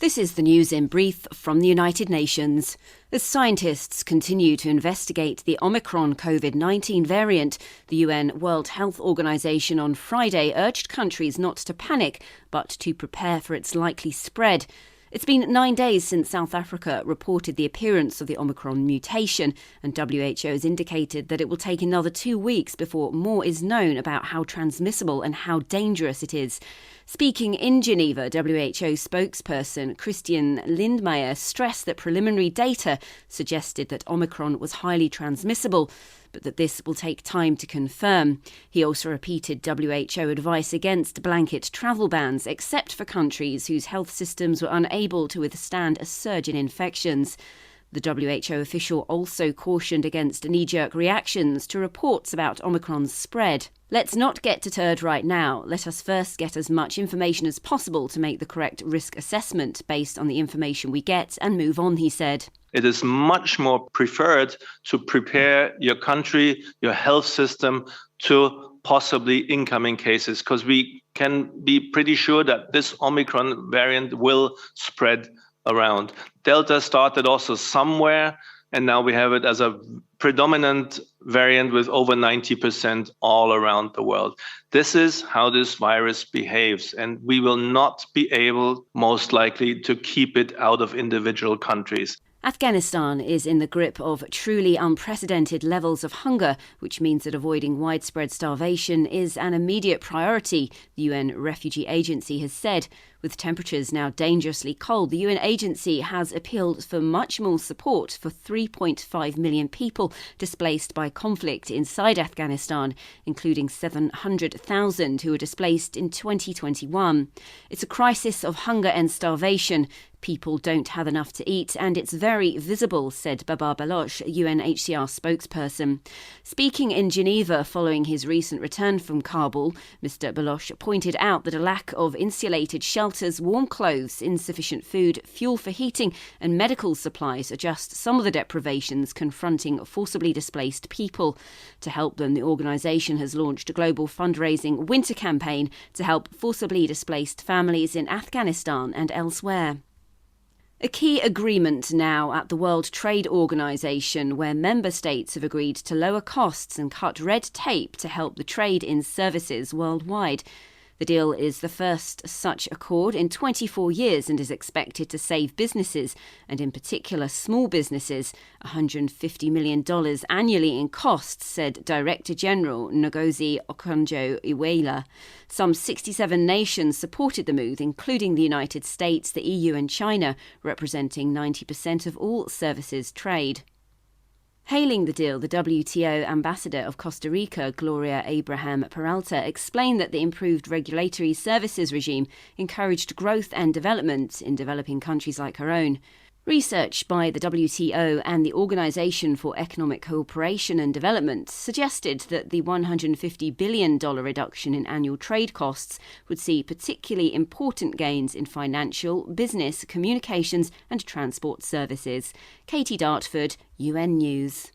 This is the news in brief from the United Nations. As scientists continue to investigate the Omicron COVID-19 variant, the UN World Health Organization on Friday urged countries not to panic, but to prepare for its likely spread. It's been 9 days since South Africa reported the appearance of the Omicron mutation, and WHO has indicated that it will take another 2 weeks before more is known about how transmissible and how dangerous it is. Speaking in Geneva, WHO spokesperson Christian Lindmeier stressed that preliminary data suggested that Omicron was highly transmissible, but that this will take time to confirm. He also repeated WHO advice against blanket travel bans, except for countries whose health systems were unable to withstand a surge in infections. The WHO official also cautioned against knee-jerk reactions to reports about Omicron's spread. Let's not get deterred right now. Let us first get as much information as possible to make the correct risk assessment based on the information we get and move on, he said. It is much more preferred to prepare your country, your health system to possibly incoming cases, because we can be pretty sure that this Omicron variant will spread around. Delta started also somewhere, and now we have it as a predominant variant with over 90% all around the world. This is how this virus behaves, and we will not be able, most likely, to keep it out of individual countries. Afghanistan is in the grip of truly unprecedented levels of hunger, which means that avoiding widespread starvation is an immediate priority, the UN Refugee Agency has said. With temperatures now dangerously cold, the UN agency has appealed for much more support for 3.5 million people displaced by conflict inside Afghanistan, including 700,000 who were displaced in 2021. It's a crisis of hunger and starvation. People don't have enough to eat, and it's very visible, said Babar Baloch, UNHCR spokesperson. Speaking in Geneva following his recent return from Kabul, Mr. Baloch pointed out that a lack of insulated shelters, warm clothes, insufficient food, fuel for heating and medical supplies are just some of the deprivations confronting forcibly displaced people. To help them, the organisation has launched a global fundraising winter campaign to help forcibly displaced families in Afghanistan and elsewhere. A key agreement now at the World Trade Organization, where member states have agreed to lower costs and cut red tape to help the trade in services worldwide. The deal is the first such accord in 24 years and is expected to save businesses, and in particular small businesses, $150 million annually in costs, said Director General Ngozi Okonjo-Iweala. Some 67 nations supported the move, including the United States, the EU and China, representing 90% of all services trade. Hailing the deal, the WTO ambassador of Costa Rica, Gloria Abraham Peralta, explained that the improved regulatory services regime encouraged growth and development in developing countries like her own. Research by the WTO and the Organisation for Economic Cooperation and Development suggested that the $150 billion reduction in annual trade costs would see particularly important gains in financial, business, communications and transport services. Katie Dartford, UN News.